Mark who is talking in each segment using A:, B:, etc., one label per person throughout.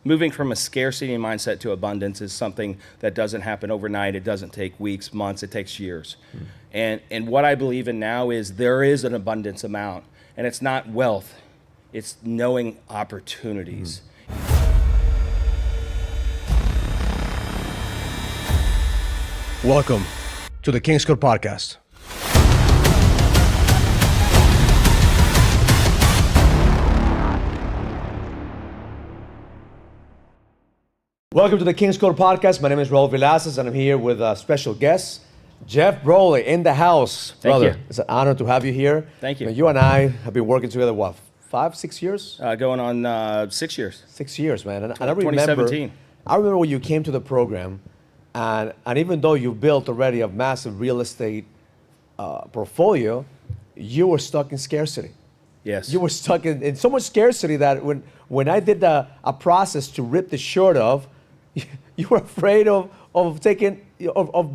A: moving from a scarcity mindset to abundance is something that doesn't happen overnight. It doesn't take weeks, months, it takes years. And what I believe in now is there is an abundance amount, and it's not wealth, it's knowing opportunities.
B: Welcome to the King's Code Podcast. Welcome to the King's Code Podcast. My name is Raul Velazquez, and I'm here with a special guest, Jeff Brawley, in the house.
A: Thank
B: Brother,
A: you.
B: It's an honor to have you here.
A: Thank you.
B: And you and I have been working together, what, 5-6 years?
A: Going on 6 years.
B: 6 years, man. And I remember,
A: 2017.
B: I remember when you came to the program, and even though you built already a massive real estate portfolio, you were stuck in scarcity.
A: Yes.
B: You were stuck in so much scarcity that when I did a process to rip the shirt off, you were afraid of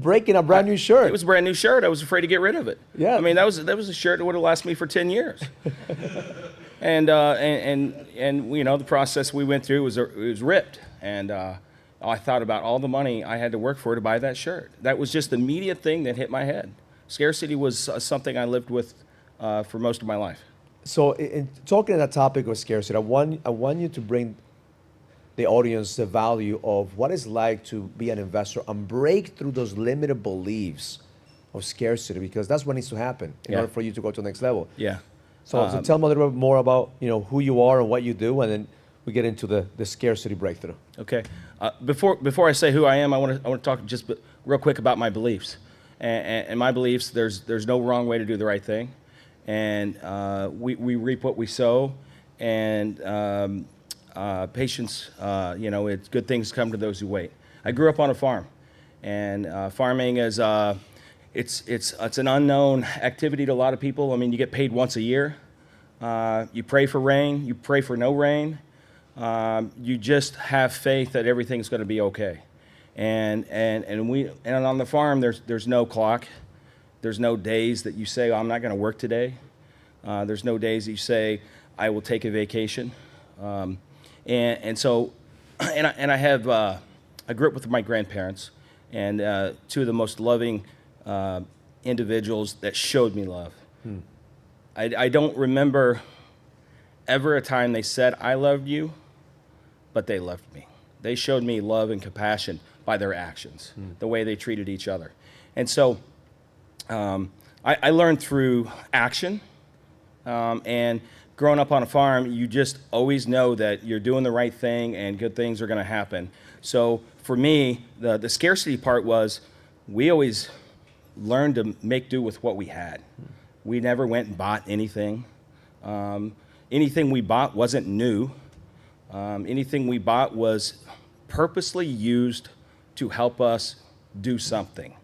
B: breaking a brand new shirt.
A: It was a brand new shirt. I was afraid to get rid of it.
B: Yeah.
A: I mean, that was a shirt that would have lasted me for 10 years. and you know, the process we went through was ripped. And I thought about all the money I had to work for to buy that shirt. That was just the immediate thing that hit my head. Scarcity was something I lived with for most of my life.
B: So in talking on that topic of scarcity, I want you to bring the audience the value of what it's like to be an investor and break through those limited beliefs of scarcity, because that's what needs to happen in order for you to go to the next level.
A: Yeah.
B: So tell me a little bit more about who you are and what you do, and then we get into the scarcity breakthrough.
A: Okay. Before I say who I am, I want to talk just real quick about my beliefs. And my beliefs, there's no wrong way to do the right thing, and we reap what we sow, and patience, it's good things come to those who wait. I grew up on a farm, and farming is it's an unknown activity to a lot of people. I mean, you get paid once a year. You pray for rain. You pray for no rain. You just have faith that everything's going to be okay. And on the farm, there's no clock. There's no days that you say, I'm not going to work today. There's no days that you say, I will take a vacation. So I grew up with my grandparents, and two of the most loving individuals that showed me love. I don't remember ever a time they said, I loved you, but they loved me. They showed me love and compassion by their actions, the way they treated each other. And so I learned through action, and growing up on a farm, you just always know that you're doing the right thing and good things are going to happen. So for me, the scarcity part was we always learned to make do with what we had. We never went and bought anything. Anything we bought wasn't new. Anything we bought was purposely used to help us do something.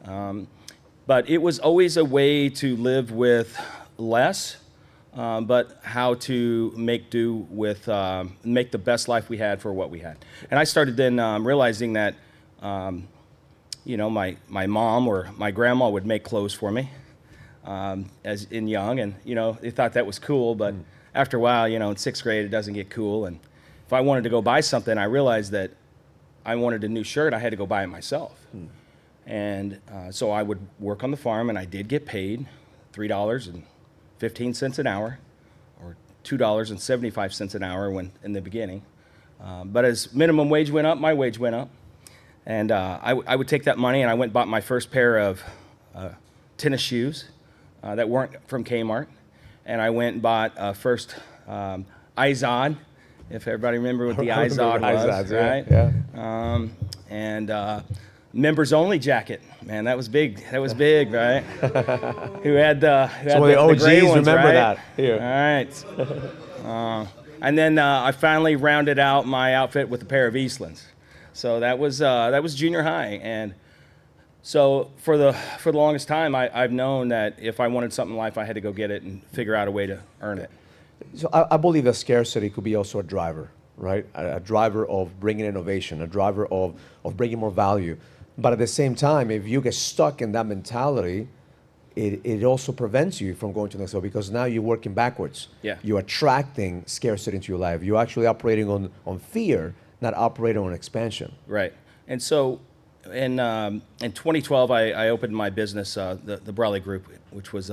A: But it was always a way to live with less, but how to make do with, make the best life we had for what we had. And I started then realizing that, my mom or my grandma would make clothes for me as young, and they thought that was cool. But after a while, in 6th grade, it doesn't get cool. And if I wanted to go buy something, I realized that I wanted a new shirt. I had to go buy it myself. And so I would work on the farm, and I did get paid $3.15 an hour, or $2.75 an hour in the beginning. But as minimum wage went up, my wage went up. And I would take that money, and I went and bought my first pair of tennis shoes that weren't from Kmart. And I went and bought first Izod, if everybody remember what the Izod was, right?
B: Yeah.
A: And members only jacket, man, that was big. That was big, right? Who had the OGs gray ones,
B: remember
A: right?
B: that here.
A: All right. And then I finally rounded out my outfit with a pair of Eastlands. So that was junior high, and so for the longest time, I've known that if I wanted something in life, I had to go get it and figure out a way to earn it.
B: So I believe that scarcity could be also a driver, right? A driver of bringing innovation, a driver of bringing more value. But at the same time, if you get stuck in that mentality, it also prevents you from going to the next level because now you're working backwards.
A: Yeah.
B: You're attracting scarcity into your life. You're actually operating on fear, not operating on expansion.
A: Right. And so in 2012, I opened my business, the Brawley Group, which was,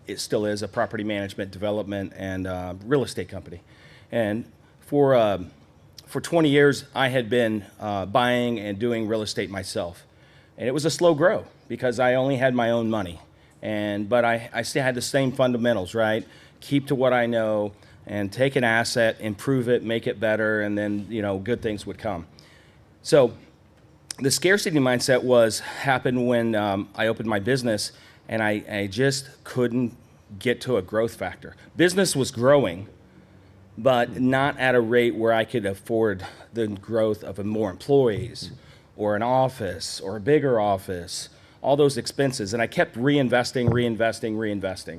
A: it still is a property management, development, and real estate company. And for 20 years, I had been buying and doing real estate myself. And it was a slow grow because I only had my own money. But I still had the same fundamentals, right? Keep to what I know and take an asset, improve it, make it better, and then, good things would come. So the scarcity mindset happened when I opened my business, and I just couldn't get to a growth factor. Business was growing, but not at a rate where I could afford the growth of more employees or an office or a bigger office, all those expenses. And I kept reinvesting.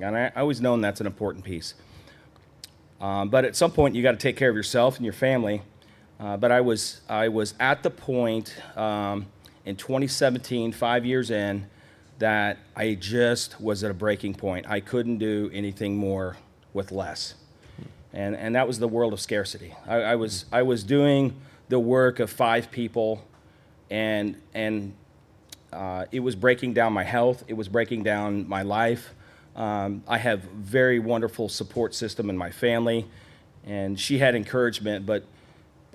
A: And I always known that's an important piece. But at some point, you got to take care of yourself and your family. But I was at the point in 2017, 5 years in, that I just was at a breaking point. I couldn't do anything more with less. And that was the world of scarcity. I was doing the work of 5 people, and it was breaking down my health. It was breaking down my life. I have very wonderful support system in my family, and she had encouragement, but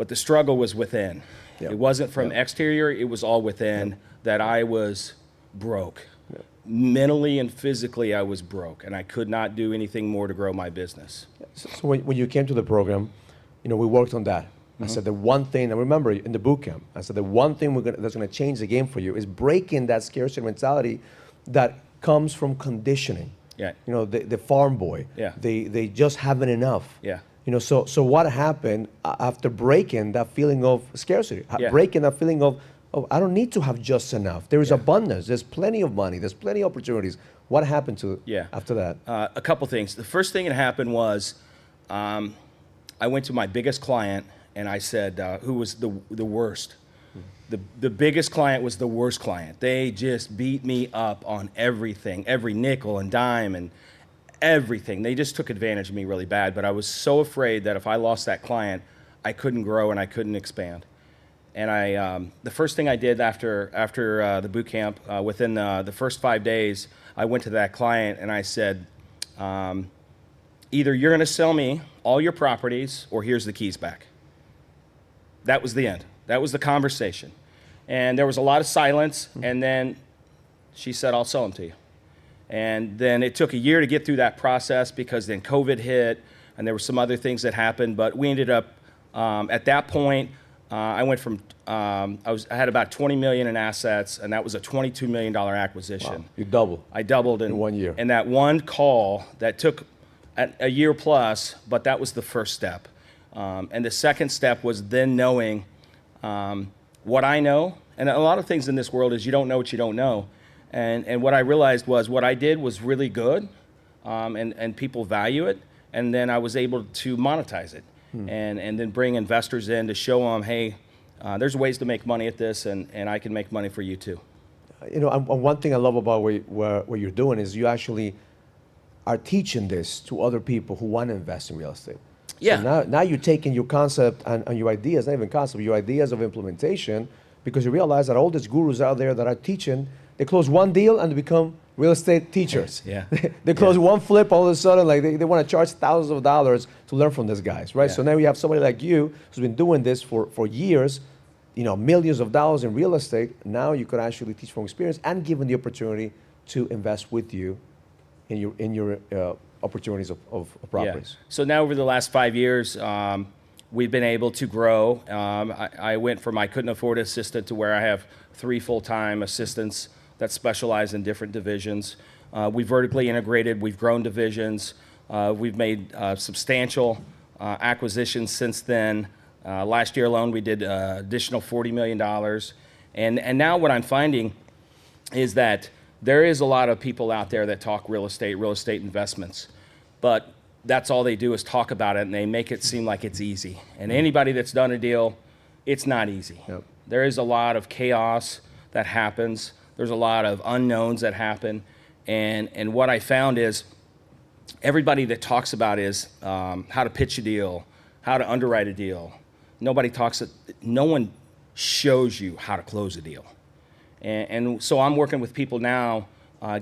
A: the struggle was within. Yep. It wasn't from exterior, it was all within, that I was broke. Yep. Mentally and physically, I was broke, and I could not do anything more to grow my business.
B: So when you came to the program, we worked on that. I said the one thing, I remember in the boot camp, I said the one thing that's going to change the game for you is breaking that scarcity mentality that comes from conditioning.
A: Yeah.
B: The farm boy.
A: Yeah.
B: They just haven't enough.
A: Yeah.
B: So what happened after breaking that feeling of scarcity, breaking that feeling of I don't need to have just enough. There is abundance. There's plenty of money. There's plenty of opportunities. What happened to after that?
A: A couple things. The first thing that happened was I went to my biggest client and I said, who was the worst. The biggest client was the worst client. They just beat me up on everything, every nickel and dime and everything. They just took advantage of me really bad. But I was so afraid that if I lost that client, I couldn't grow and I couldn't expand. And the first thing I did after the boot camp, within the first 5 days, I went to that client and I said, either you're going to sell me all your properties or here's the keys back. That was the end. That was the conversation. And there was a lot of silence, and then she said, I'll sell them to you. And then it took a year to get through that process because then COVID hit, and there were some other things that happened, but we ended up, at that point, I went from, I had about 20 million in assets, and that was a $22 million acquisition.
B: Wow. You doubled.
A: I doubled in
B: 1 year.
A: And that one call that took a year plus, but that was the first step. And the second step was then knowing what I know. And a lot of things in this world is you don't know what you don't know. And what I realized was what I did was really good, and people value it. And then I was able to monetize it and then bring investors in to show them, hey, there's ways to make money at this, and I can make money for you too.
B: One thing I love about what you're doing is you actually are teaching this to other people who want to invest in real estate.
A: Yeah.
B: So now you're taking your concept and your ideas, not even concept, your ideas of implementation, because you realize that all these gurus out there that are teaching, they close one deal and they become real estate teachers.
A: Yeah.
B: They close one flip, all of a sudden, like they want to charge thousands of dollars to learn from these guys, right?
A: Yeah.
B: So now you have somebody like you who's been doing this for years, millions of dollars in real estate. Now you could actually teach from experience and give them the opportunity to invest with you in your opportunities of properties.
A: Yeah. So now over the last 5 years, we've been able to grow. I went from I couldn't afford an assistant to where I have 3 full-time assistants that specialize in different divisions. We vertically integrated. We've grown divisions. We've made substantial acquisitions since then. Last year alone, we did additional $40 million. And now what I'm finding is that there is a lot of people out there that talk real estate investments, but that's all they do is talk about it, and they make it seem like it's easy. And anybody that's done a deal, it's not easy.
B: Yep.
A: There is a lot of chaos that happens. There's a lot of unknowns that happen. And what I found is everybody that talks about is how to pitch a deal, how to underwrite a deal. No one shows you how to close a deal. And so I'm working with people now,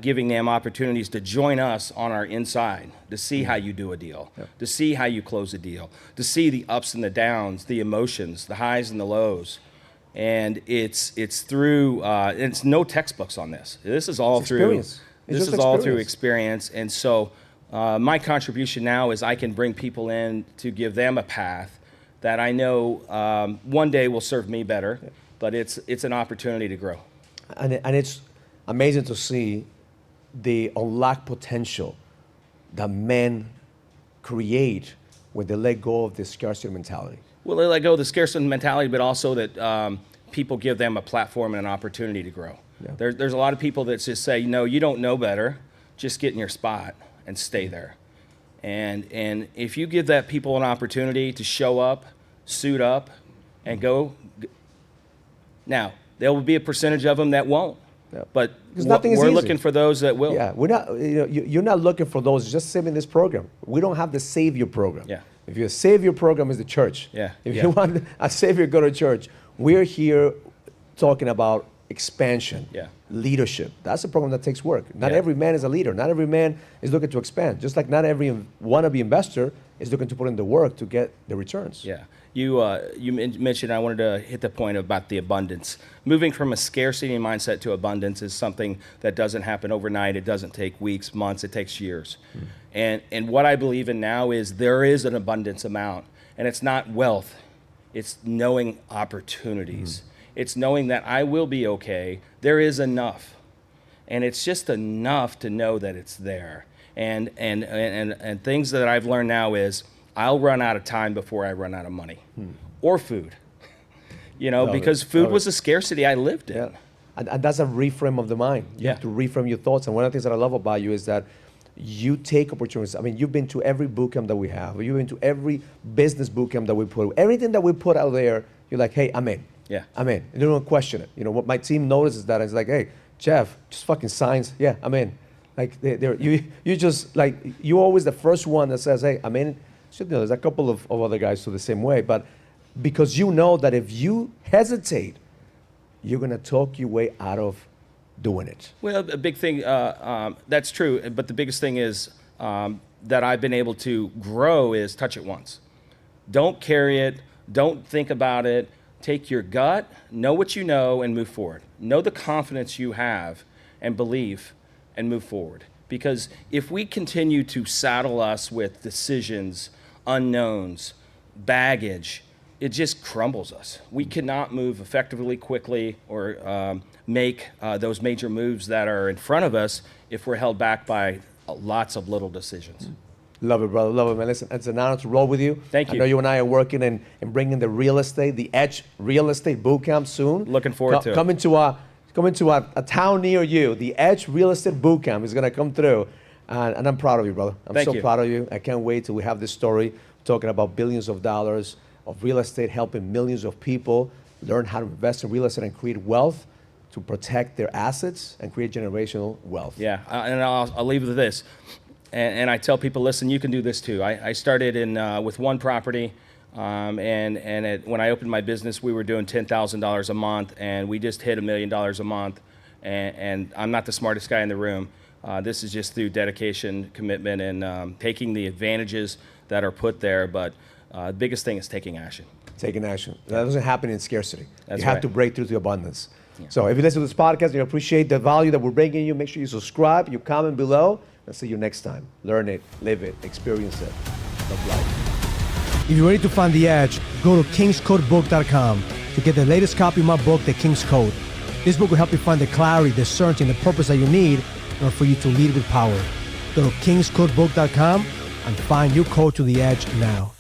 A: giving them opportunities to join us on our inside, to see how you do a deal, to see how you close a deal, to see the ups and the downs, the emotions, the highs and the lows. And it's through, it's no textbooks on this. This is all through
B: experience.
A: This is all through experience. And so my contribution now is I can bring people in to give them a path that I know one day will serve me better, but it's an opportunity to grow.
B: And it's amazing to see the unlocked potential that men create when they let go of the scarcity mentality.
A: Well, they let go of the scarcity mentality, but also that people give them a platform and an opportunity to grow. Yeah. There's a lot of people that just say, no, you don't know better, just get in your spot and stay there. And if you give that people an opportunity to show up, suit up, and go, now, there will be a percentage of them that won't. Yeah. But we're looking for those that will.
B: Yeah, we're not. You're not looking for those. Just same in this program. We don't have the Savior program.
A: Yeah.
B: If your Savior program is the church.
A: Yeah.
B: If you want a Savior, go to church. We're here talking about expansion, leadership. That's a program that takes work. Not every man is a leader. Not every man is looking to expand. Just like not every wannabe investor is looking to put in the work to get the returns.
A: Yeah. You mentioned, I wanted to hit the point about the abundance. Moving from a scarcity mindset to abundance is something that doesn't happen overnight. It doesn't take weeks, months. It takes years. And what I believe in now is there is an abundance amount. And it's not wealth. It's knowing opportunities. It's knowing that I will be okay. There is enough. And it's just enough to know that it's there. And things that I've learned now is I'll run out of time before I run out of money or food, because food was a scarcity I lived in.
B: Yeah. And that's a reframe of the mind. You have to reframe your thoughts. And one of the things that I love about you is that you take opportunities. I mean, you've been to every boot camp that we have. You've been to every business boot camp that we put. Everything that we put out there, you're like, hey, I'm in.
A: Yeah.
B: I'm in. You don't question it. What my team notices that it's like, hey, Jeff, just fucking signs. Yeah, I'm in. Like, you're always the first one that says, hey, I'm in. So, there's a couple of other guys who are the same way, but because you know that if you hesitate, you're going to talk your way out of doing it.
A: Well, a big thing, that's true, but the biggest thing is that I've been able to grow is touch it once. Don't carry it. Don't think about it. Take your gut, know what you know, and move forward. Know the confidence you have and believe and move forward. Because if we continue to saddle us with decisions, unknowns, baggage, it just crumbles us. We cannot move effectively, quickly, or make those major moves that are in front of us if we're held back by lots of little decisions.
B: Love it, brother. Love it, man. Listen, it's an honor to roll with you.
A: Thank you.
B: I know you and I are working and bringing the Edge Real Estate Bootcamp soon.
A: Looking forward to it.
B: Coming to a town near you. The Edge Real Estate Bootcamp is going to come through. And I'm proud of you, brother. I'm so proud of you. I can't wait till we have this story talking about billions of dollars of real estate, helping millions of people learn how to invest in real estate and create wealth to protect their assets and create generational wealth.
A: Yeah, and I'll leave with this. And I tell people, listen, you can do this too. I started with one property, when I opened my business, we were doing $10,000 a month, and we just hit $1 million a month. And I'm not the smartest guy in the room. This is just through dedication, commitment, and taking the advantages that are put there. But the biggest thing is taking action.
B: Taking action. That doesn't happen in scarcity.
A: That's
B: you have
A: right.
B: to break through to abundance. Yeah. So if you listen to this podcast, you appreciate the value that we're bringing you, make sure you subscribe, you comment below. I'll see you next time. Learn it, live it, experience it. Love life. If you're ready to find the edge, go to kingscodebook.com to get the latest copy of my book, The King's Code. This book will help you find the clarity, the certainty, and the purpose that you need in order for you to lead with power. Go to kingscodebook.com and find your code to the edge now.